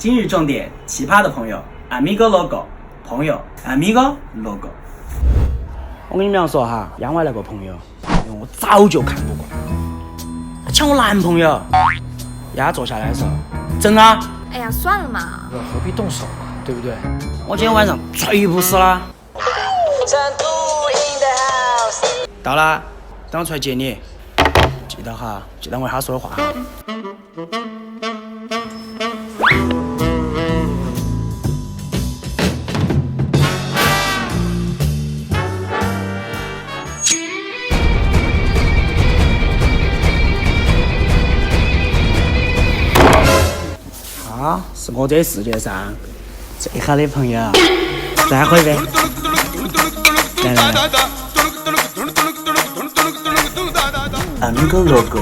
今日重点：奇葩的朋友 ，Amigo logo， 朋友 Amigo logo。我跟你描述哈，央外那个朋友，我早就看不惯，抢我男朋友。丫坐下来的时候，整啊！哎呀，算了嘛。何必动手嘛，对不对？我今天晚上最不死了。到了，等我出来接你。记得哈，记得我他说的话哈。他是我这世界上最好的朋友，再喝一杯。来来来。Amigo logo。